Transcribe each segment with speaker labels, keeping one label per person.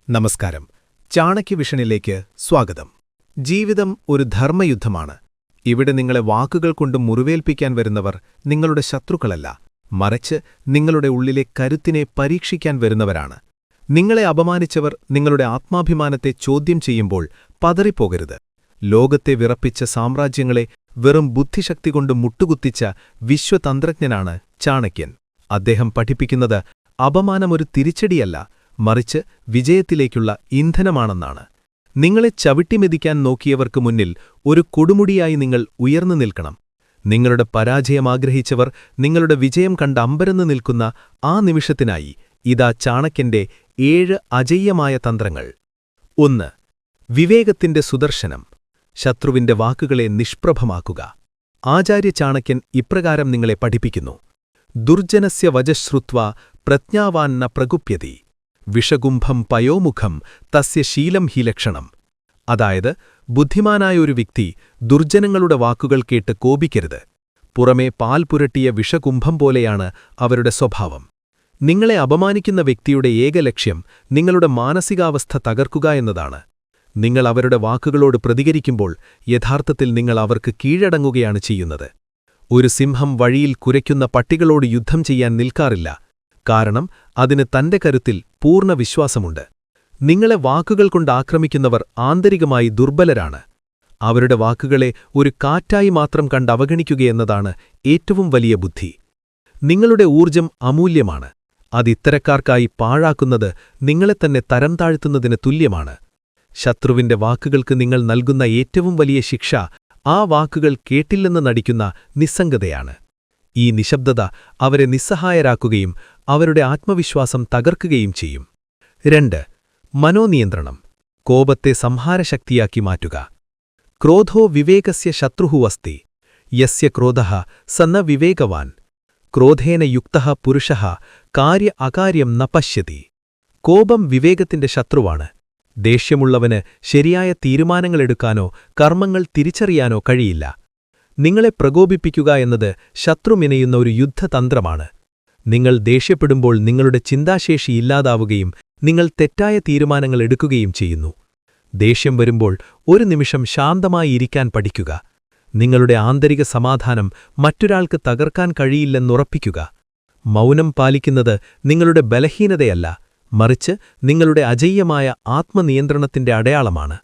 Speaker 1: നമസ്കാരം. ചാണക്യവിഷനിലേക്ക് സ്വാഗതം. ജീവിതം ഒരു ധർമ്മയുദ്ധമാണ്. ഇവിടെ നിങ്ങളെ വാക്കുകൾ കൊണ്ട് മുറിവേൽപ്പിക്കാൻ വരുന്നവർ നിങ്ങളുടെ ശത്രുക്കളല്ല, മറിച്ച് നിങ്ങളുടെ ഉള്ളിലെ കരുത്തിനെ പരീക്ഷിക്കാൻ വരുന്നവരാണ്. നിങ്ങളെ അപമാനിച്ചവർ നിങ്ങളുടെ ആത്മാഭിമാനത്തെ ചോദ്യം ചെയ്യുമ്പോൾ പതറിപ്പോകരുത്. ലോകത്തെ വിറപ്പിച്ച സാമ്രാജ്യങ്ങളെ വെറും ബുദ്ധിശക്തി കൊണ്ട് മുട്ടുകുത്തിച്ച വിശ്വതന്ത്രജ്ഞനാണ് ചാണക്യൻ. അദ്ദേഹം പഠിപ്പിക്കുന്നത് അപമാനമൊരു തിരിച്ചടിയല്ല, മറിച്ച് വിജയത്തിലേക്കുള്ള ഇന്ധനമാണെന്നാണ്. നിങ്ങളെ ചവിട്ടിമെതിക്കാൻ നോക്കിയവർക്ക് മുന്നിൽ ഒരു കൊടുമുടിയായി നിങ്ങൾ ഉയർന്നു നിൽക്കണം. നിങ്ങളുടെ പരാജയം ആഗ്രഹിച്ചവർ നിങ്ങളുടെ വിജയം കണ്ട് അമ്പരന്ന് നിൽക്കുന്ന ആ നിമിഷത്തിനായി ഇതാ ചാണക്യന്റെ 7 അജയ്യമായ തന്ത്രങ്ങൾ. 1. വിവേകത്തിന്റെ സുദർശനം. ശത്രുവിന്റെ വാക്കുകളെ നിഷ്പ്രഭമാക്കുക. ആചാര്യ ചാണക്യൻ ഇപ്രകാരം നിങ്ങളെ പഠിപ്പിക്കുന്നു: ദുർജനസ്യ വജശ്രുത്വാ പ്രജ്ഞാവാൻ ന പ്രകുപ്യതി, വിഷകുംഭം പയോമുഖം തസ്യ ശീലം ഹി ലക്ഷണം. അതായത്, ബുദ്ധിമാനായ ഒരു വ്യക്തി ദുർജനങ്ങളുടെ വാക്കുകൾ കേട്ട് കോപിക്കരുത്. പുറമേ പാൽ പുരട്ടിയ വിഷകുംഭം പോലെയാണ് അവരുടെ സ്വഭാവം. നിങ്ങളെ അപമാനിക്കുന്ന വ്യക്തിയുടെ ഏക ലക്ഷ്യം നിങ്ങളുടെ മാനസികാവസ്ഥ തകർക്കുക എന്നതാണ്. നിങ്ങൾ അവരുടെ വാക്കുകളോട് പ്രതികരിക്കുമ്പോൾ യഥാർത്ഥത്തിൽ നിങ്ങൾ അവർക്ക് കീഴടങ്ങുകയാണ് ചെയ്യുന്നത്. ഒരു സിംഹം വഴിയിൽ കുരയ്ക്കുന്ന പട്ടികളോട് യുദ്ധം ചെയ്യാൻ നിൽക്കാറില്ല, കാരണം അതിന് തന്റെ കരുത്തിൽ പൂർണ്ണ വിശ്വാസമുണ്ട്. നിങ്ങളെ വാക്കുകൾ കൊണ്ട് ആക്രമിക്കുന്നവർ ആന്തരികമായി ദുർബലരാണ്. അവരുടെ വാക്കുകളെ ഒരു കാറ്റായി മാത്രം കണ്ടവഗണിക്കുകയെന്നതാണ് ഏറ്റവും വലിയ ബുദ്ധി. നിങ്ങളുടെ ഊർജം അമൂല്യമാണ്. അതിത്തരക്കാർക്കായി പാഴാക്കുന്നത് നിങ്ങളെത്തന്നെ തരം താഴ്ത്തുന്നതിന് തുല്യമാണ്. ശത്രുവിന്റെ വാക്കുകൾക്ക് നിങ്ങൾ നൽകുന്ന ഏറ്റവും വലിയ ശിക്ഷ ആ വാക്കുകൾ കേട്ടില്ലെന്ന് നടിക്കുന്ന നിസ്സംഗതയാണ്. ഈ നിശബ്ദത അവരെ നിസ്സഹായരാക്കുകയും അവരുടെ ആത്മവിശ്വാസം തകർക്കുകയും ചെയ്യും. 2. മനോനിയന്ത്രണം. കോപത്തെ സംഹാരശക്തിയാക്കി മാറ്റുക. ക്രോധോ വിവേകസ്യ ശത്രുഃ അസ്തി, യസ്യ ക്രോധഃ സ ന വിവേകവാൻ. ക്രോധേന യുക്തഃ പുരുഷഃ കാര്യ അകാര്യം ന പശ്യതി. കോപം വിവേകത്തിന്റെ ശത്രുവാണ്. ദേഷ്യമുള്ളവന് ശരിയായ തീരുമാനങ്ങളെടുക്കാനോ കർമ്മങ്ങൾ തിരിച്ചറിയാനോ കഴിയില്ല. നിങ്ങളെ പ്രകോപിപ്പിക്കുക എന്നത് ശത്രു മെനയുന്ന ഒരു യുദ്ധതന്ത്രമാണ്. നിങ്ങൾ ദേഷ്യപ്പെടുമ്പോൾ നിങ്ങളുടെ ചിന്താശേഷി ഇല്ലാതാവുകയും നിങ്ങൾ തെറ്റായ തീരുമാനങ്ങൾ എടുക്കുകയും ചെയ്യുന്നു. ദേഷ്യം വരുമ്പോൾ ഒരു നിമിഷം ശാന്തമായി ഇരിക്കാൻ പഠിക്കുക. നിങ്ങളുടെ ആന്തരിക സമാധാനം മറ്റൊരാൾക്ക് തകർക്കാൻ കഴിയില്ലെന്നുറപ്പിക്കുക. മൗനം പാലിക്കുന്നത് നിങ്ങളുടെ ബലഹീനതയല്ല, മറിച്ച് നിങ്ങളുടെ അജയ്യമായ ആത്മനിയന്ത്രണത്തിന്റെ അടയാളമാണ്.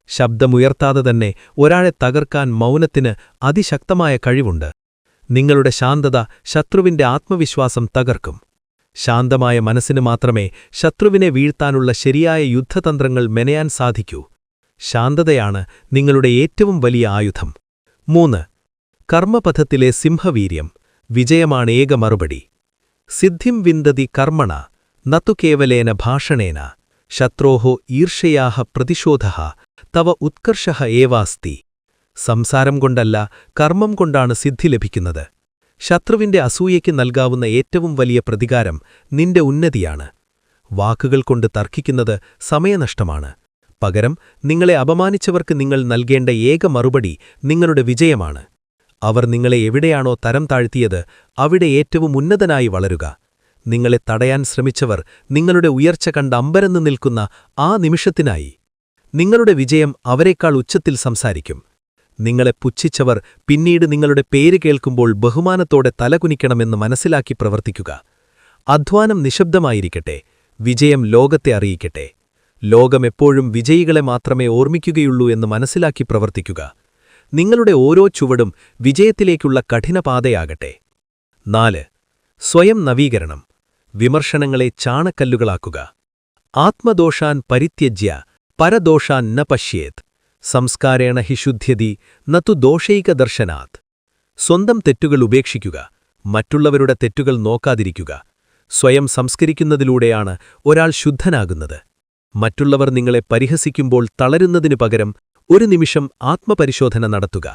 Speaker 1: ശബ്ദമുയർത്താതെ തന്നെ ഒരാളെ തകർക്കാൻ മൗനത്തിന് അതിശക്തമായ കഴിവുണ്ട്. നിങ്ങളുടെ ശാന്തത ശത്രുവിന്റെ ആത്മവിശ്വാസം തകർക്കും. ശാന്തമായ മനസ്സിന് മാത്രമേ ശത്രുവിനെ വീഴ്ത്താനുള്ള ശരിയായ യുദ്ധതന്ത്രങ്ങൾ മെനയാൻ സാധിക്കൂ. ശാന്തതയാണ് നിങ്ങളുടെ ഏറ്റവും വലിയ ആയുധം. 3. കർമ്മപഥത്തിലെ സിംഹവീര്യം. വിജയമാണ് ഏക മറുപടി. സിദ്ധിം വിന്ദതി കർമ്മണ നതു കേവലേന ഭാഷണേന, ശത്രോഹോ ഈർഷയാഹ പ്രതിശോധഃ തവ ഉത്കർഷഃ ഏവാസ്തി. സംസാരം കൊണ്ടല്ല, കർമ്മം കൊണ്ടാണ് സിദ്ധി ലഭിക്കുന്നത്. ശത്രുവിന്റെ അസൂയയ്ക്ക് നൽകാവുന്ന ഏറ്റവും വലിയ പ്രതികാരം നിന്റെ ഉന്നതിയാണ്. വാക്കുകൾ കൊണ്ട് തർക്കിക്കുന്നത് സമയനഷ്ടമാണ്. പകരം നിങ്ങളെ അപമാനിച്ചവർക്ക് നിങ്ങൾ നൽകേണ്ട ഏക മറുപടി നിങ്ങളുടെ വിജയമാണ്. അവർ നിങ്ങളെ എവിടെയാണോ തരം താഴ്ത്തിയത് അവിടെ ഏറ്റവും ഉന്നതനായി വളരുക. നിങ്ങളെ തടയാൻ ശ്രമിച്ചവർ നിങ്ങളുടെ ഉയർച്ച കണ്ട് അമ്പരന്ന് നിൽക്കുന്ന ആ നിമിഷത്തിനായി നിങ്ങളുടെ വിജയം അവരെക്കാൾ ഉച്ചത്തിൽ സംസാരിക്കും. നിങ്ങളെ പുച്ഛിച്ചവർ പിന്നീട് നിങ്ങളുടെ പേര് കേൾക്കുമ്പോൾ ബഹുമാനത്തോടെ തലകുനിക്കണമെന്ന് മനസ്സിലാക്കി പ്രവർത്തിക്കുക. അധ്വാനം നിശബ്ദമായിരിക്കട്ടെ, വിജയം ലോകത്തെ അറിയിക്കട്ടെ. ലോകമെപ്പോഴും വിജയികളെ മാത്രമേ ഓർമ്മിക്കുകയുള്ളൂ എന്ന് മനസ്സിലാക്കി പ്രവർത്തിക്കുക. നിങ്ങളുടെ ഓരോ ചുവടും വിജയത്തിലേക്കുള്ള കഠിനപാതയാകട്ടെ. 4. സ്വയം നവീകരണം. വിമർശനങ്ങളെ ചാണക്കല്ലുകളാക്കുക. ആത്മദോഷാൻ പരിത്യജ്യ പരദോഷാൻ ന പശ്യേത്, സംസ്കാരേണ ഹി ശുദ്ധ്യതി നതു ദോഷൈകദർശനാത്. സ്വന്തം തെറ്റുകൾ ഉപേക്ഷിക്കുക, മറ്റുള്ളവരുടെ തെറ്റുകൾ നോക്കാതിരിക്കുക. സ്വയം സംസ്കരിക്കുന്നതിലൂടെയാണ് ഒരാൾ ശുദ്ധനാകുന്നത്. മറ്റുള്ളവർ നിങ്ങളെ പരിഹസിക്കുമ്പോൾ തളരുന്നതിനു പകരം ഒരു നിമിഷം ആത്മപരിശോധന നടത്തുക.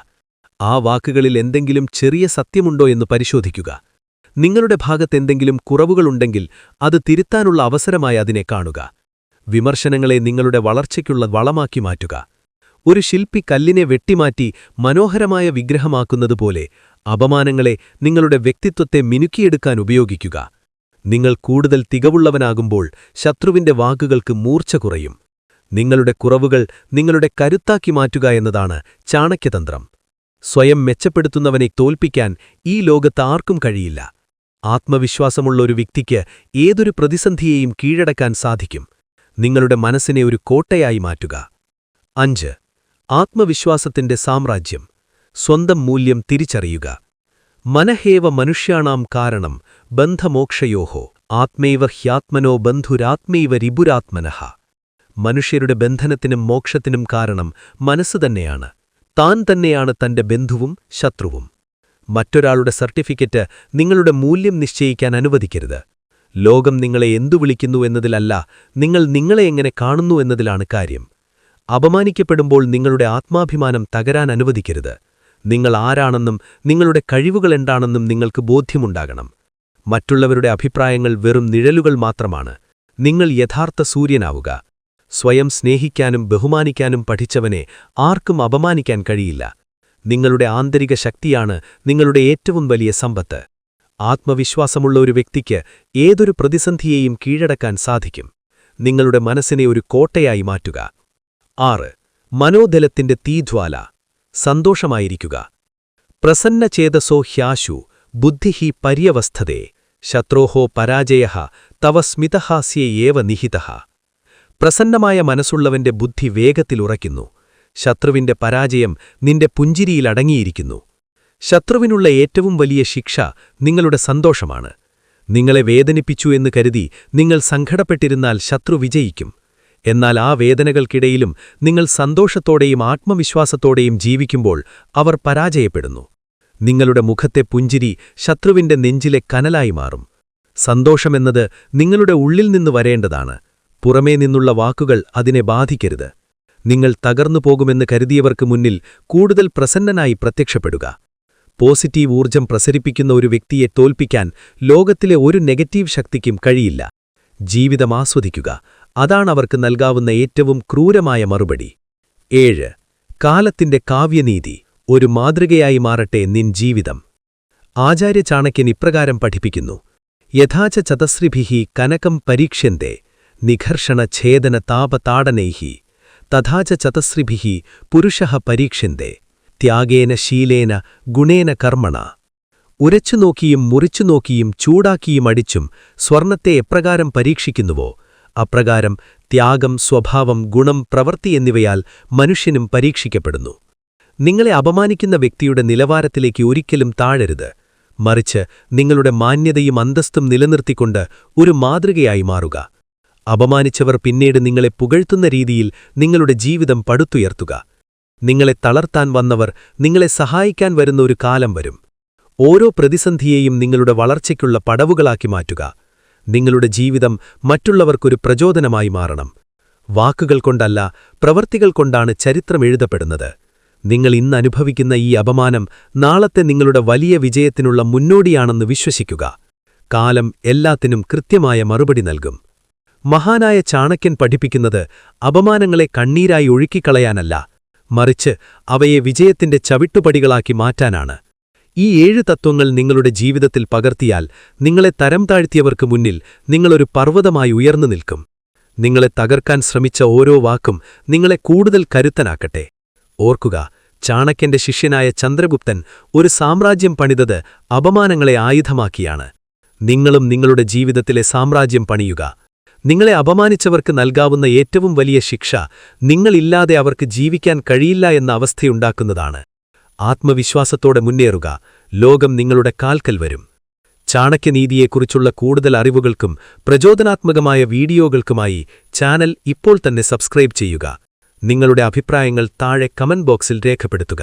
Speaker 1: ആ വാക്കുകളിൽ എന്തെങ്കിലും ചെറിയ സത്യമുണ്ടോ എന്ന് പരിശോധിക്കുക. നിങ്ങളുടെ ഭാഗത്തെന്തെങ്കിലും കുറവുകളുണ്ടെങ്കിൽ അത് തിരുത്താനുള്ള അവസരമായി അതിനെ കാണുക. വിമർശനങ്ങളെ നിങ്ങളുടെ വളർച്ചയ്ക്കുള്ള വളമാക്കി മാറ്റുക. ഒരു ശില്പി കല്ലിനെ വെട്ടിമാറ്റി മനോഹരമായ വിഗ്രഹമാക്കുന്നതുപോലെ അപമാനങ്ങളെ നിങ്ങളുടെ വ്യക്തിത്വത്തെ മിനുക്കിയെടുക്കാൻ ഉപയോഗിക്കുക.
Speaker 2: നിങ്ങൾ കൂടുതൽ തികവുള്ളവനാകുമ്പോൾ ശത്രുവിന്റെ വാക്കുകൾക്ക് മൂർച്ച കുറയും. നിങ്ങളുടെ കുറവുകൾ നിങ്ങളുടെ കരുത്താക്കി മാറ്റുക എന്നതാണ് ചാണക്യതന്ത്രം. സ്വയം മെച്ചപ്പെടുത്തുന്നവനെ തോൽപ്പിക്കാൻ ഈ ലോകത്ത് ആർക്കും കഴിയില്ല. ആത്മവിശ്വാസമുള്ള ഒരു വ്യക്തിക്ക് ഏതൊരു പ്രതിസന്ധിയെയും കീഴടക്കാൻ സാധിക്കും. നിങ്ങളുടെ മനസ്സിനെ ഒരു കോട്ടയായി മാറ്റുക. 5. ആത്മവിശ്വാസത്തിന്റെ സാമ്രാജ്യം. സ്വന്തം മൂല്യം തിരിച്ചറിയുക. മനഹേവ മനുഷ്യാണാം കാരണം ബന്ധമോക്ഷയോഹോ ആത്മൈവ ഹ്യാത്മനോ ബന്ധുരാത്മൈവ രിപുരാത്മനഃ. മനുഷ്യരുടെ ബന്ധനത്തിനും മോക്ഷത്തിനും കാരണം മനസ്സ് തന്നെയാണ്. താൻ തന്നെയാണ് തന്റെ ബന്ധുവും ശത്രുവും. മറ്റൊരാളുടെ സർട്ടിഫിക്കറ്റ് നിങ്ങളുടെ മൂല്യം നിശ്ചയിക്കാൻ അനുവദിക്കരുത്. ലോകം നിങ്ങളെ എന്തു വിളിക്കുന്നു എന്നതിലല്ല, നിങ്ങൾ നിങ്ങളെ എങ്ങനെ കാണുന്നു എന്നതിലാണ് കാര്യം. അപമാനിക്കപ്പെടുമ്പോൾ നിങ്ങളുടെ ആത്മാഭിമാനം തകരാൻ അനുവദിക്കരുത്. നിങ്ങൾ ആരാണെന്നും നിങ്ങളുടെ കഴിവുകളെന്താണെന്നും നിങ്ങൾക്ക് ബോധ്യമുണ്ടാകണം. മറ്റുള്ളവരുടെ അഭിപ്രായങ്ങൾ വെറും നിഴലുകൾ മാത്രമാണ്. നിങ്ങൾ യഥാർത്ഥ സൂര്യനാവുക. സ്വയം സ്നേഹിക്കാനും ബഹുമാനിക്കാനും പഠിച്ചവനെ ആർക്കും അപമാനിക്കാൻ കഴിയില്ല. നിങ്ങളുടെ ആന്തരിക ശക്തിയാണ് നിങ്ങളുടെ ഏറ്റവും വലിയ സമ്പത്ത്. ആത്മവിശ്വാസമുള്ള ഒരു വ്യക്തിക്ക് ഏതൊരു പ്രതിസന്ധിയെയും കീഴടക്കാൻ സാധിക്കും. നിങ്ങളുടെ മനസ്സിനെ ഒരു കോട്ടയായി മാറ്റുക. 6. മനോദലത്തിന്റെ തീജ്വാല. സന്തോഷമായിരിക്കുക. പ്രസന്നചേതസോ ഹ്യാശു ബുദ്ധിഃ പര്യവസ്ഥതേ ശത്രോഹോ പരാജയഃ തവ സ്മിതഹാസ്യേവ നിഹിതഃ. പ്രസന്നമായ മനസ്സുള്ളവന്റെ ബുദ്ധി വേഗത്തിലുറയ്ക്കുന്നു. ശത്രുവിന്റെ പരാജയം നിന്റെ പുഞ്ചിരിയിലടങ്ങിയിരിക്കുന്നു. ശത്രുവിനുള്ള ഏറ്റവും വലിയ ശിക്ഷ നിങ്ങളുടെ സന്തോഷമാണ്. നിങ്ങളെ വേദനിപ്പിച്ചു എന്ന് കരുതി നിങ്ങൾ സങ്കടപ്പെട്ടിരുന്നാൽ ശത്രു വിജയിക്കും. എന്നാൽ ആ വേദനകൾക്കിടയിലും നിങ്ങൾ സന്തോഷത്തോടെയും ആത്മവിശ്വാസത്തോടെയും ജീവിക്കുമ്പോൾ അവർ പരാജയപ്പെടുന്നു. നിങ്ങളുടെ മുഖത്തെ പുഞ്ചിരി ശത്രുവിന്റെ നെഞ്ചിലെ കനലായി മാറും. സന്തോഷമെന്നത് നിങ്ങളുടെ ഉള്ളിൽ നിന്ന് വരേണ്ടതാണ്. പുറമേ നിന്നുള്ള വാക്കുകൾ അതിനെ ബാധിക്കരുത്. നിങ്ങൾ തകർന്നു പോകുമെന്ന് കരുതിയവർക്ക് മുന്നിൽ കൂടുതൽ പ്രസന്നനായി പ്രത്യക്ഷപ്പെടുക. പോസിറ്റീവ് ഊർജം പ്രസരിപ്പിക്കുന്ന ഒരു വ്യക്തിയെ തോൽപ്പിക്കാൻ ലോകത്തിലെ ഒരു നെഗറ്റീവ് ശക്തിക്കും കഴിയില്ല. ജീവിതം ആസ്വദിക്കുക. അതാണ് അവർക്ക് നൽകാവുന്ന ഏറ്റവും ക്രൂരമായ മറുപടി. 7. കാലത്തിന്റെ കാവ്യനീതി. ഒരു മാതൃകയായി മാറട്ടെ നിൻ ജീവിതം. ആചാര്യ ചാണക്യൻ ഇപ്രകാരം പഠിപ്പിക്കുന്നു: യഥാച ചതസ്രിഭിഃ കനകം പരീക്ഷ്യന്തെ നിഘർഷണ ഛേദന താപതാടനൈഃ തഥാച ചതസ്രിഭിഃ പുരുഷഃ പരീക്ഷ്യന്തെ ത്യാഗേന ശീലേന ഗുണേന കർമ്മണ. ഉരച്ചുനോക്കിയും മുറിച്ചുനോക്കിയും ചൂടാക്കിയും അടിച്ചും സ്വർണത്തെ എപ്രകാരം പരീക്ഷിക്കുന്നുവോ അപ്രകാരം ത്യാഗം, സ്വഭാവം, ഗുണം, പ്രവൃത്തി എന്നിവയാൽ മനുഷ്യനും പരീക്ഷിക്കപ്പെടുന്നു. നിങ്ങളെ അപമാനിക്കുന്ന വ്യക്തിയുടെ നിലവാരത്തിലേക്ക് ഒരിക്കലും താഴരുത്. മറിച്ച് നിങ്ങളുടെ മാന്യതയും അന്തസ്തും നിലനിർത്തിക്കൊണ്ട് ഒരു മാതൃകയായി മാറുക. അപമാനിച്ചവർ പിന്നീട് നിങ്ങളെ പുകഴ്ത്തുന്ന രീതിയിൽ നിങ്ങളുടെ ജീവിതം പടുത്തുയർത്തുക. നിങ്ങളെ തളർത്താൻ വന്നവർ നിങ്ങളെ സഹായിക്കാൻ വരുന്ന ഒരു കാലം വരും. ഓരോ പ്രതിസന്ധിയെയും നിങ്ങളുടെ വളർച്ചയ്ക്കുള്ള പടവുകളാക്കി മാറ്റുക. നിങ്ങളുടെ ജീവിതം മറ്റുള്ളവർക്കൊരു പ്രചോദനമായി മാറണം. വാക്കുകൾ കൊണ്ടല്ല, പ്രവൃത്തികൾ കൊണ്ടാണ് ചരിത്രം എഴുതപ്പെടുന്നത്. നിങ്ങൾ ഇന്ന് അനുഭവിക്കുന്ന ഈ അപമാനം നാളത്തെ നിങ്ങളുടെ വലിയ വിജയത്തിനുള്ള മുന്നോടിയാണെന്ന് വിശ്വസിക്കുക. കാലം എല്ലാത്തിനും കൃത്യമായ മറുപടി നൽകും. മഹാനായ ചാണക്യൻ പഠിപ്പിക്കുന്നത് അപമാനങ്ങളെ കണ്ണീരായി ഒഴുക്കിക്കളയാനല്ല, മറിച്ച് അവയെ വിജയത്തിന്റെ ചവിട്ടുപടികളാക്കി മാറ്റാനാണ്. ഈ 7 തത്വങ്ങൾ നിങ്ങളുടെ ജീവിതത്തിൽ പകർത്തിയാൽ നിങ്ങളെ തരം താഴ്ത്തിയവർക്ക് മുന്നിൽ നിങ്ങളൊരു പർവ്വതമായി ഉയർന്നു നിൽക്കും. നിങ്ങളെ തകർക്കാൻ ശ്രമിച്ച ഓരോ വാക്കും നിങ്ങളെ കൂടുതൽ കരുത്തനാക്കട്ടെ. ഓർക്കുക, ചാണക്യന്റെ ശിഷ്യനായ ചന്ദ്രഗുപ്തൻ ഒരു സാമ്രാജ്യം പണിതത് അപമാനങ്ങളെ ആയുധമാക്കിയാണ്. നിങ്ങളും നിങ്ങളുടെ ജീവിതത്തിലെ സാമ്രാജ്യം പണിയുക. നിങ്ങളെ അപമാനിച്ചവർക്ക് നൽകാവുന്ന ഏറ്റവും വലിയ ശിക്ഷ നിങ്ങളില്ലാതെ അവർക്ക് ജീവിക്കാൻ കഴിയില്ല എന്ന അവസ്ഥയുണ്ടാക്കുന്നതാണ്. ആത്മവിശ്വാസത്തോടെ മുന്നേറുക. ലോകം നിങ്ങളുടെ കാൽക്കൽ വരും. ചാണക്യനീതിയെക്കുറിച്ചുള്ള കൂടുതൽ അറിവുകൾക്കും പ്രചോദനാത്മകമായ വീഡിയോകൾക്കുമായി ചാനൽ ഇപ്പോൾ തന്നെ സബ്സ്ക്രൈബ് ചെയ്യുക. നിങ്ങളുടെ അഭിപ്രായങ്ങൾ താഴെ കമന്റ് ബോക്സിൽ രേഖപ്പെടുത്തുക.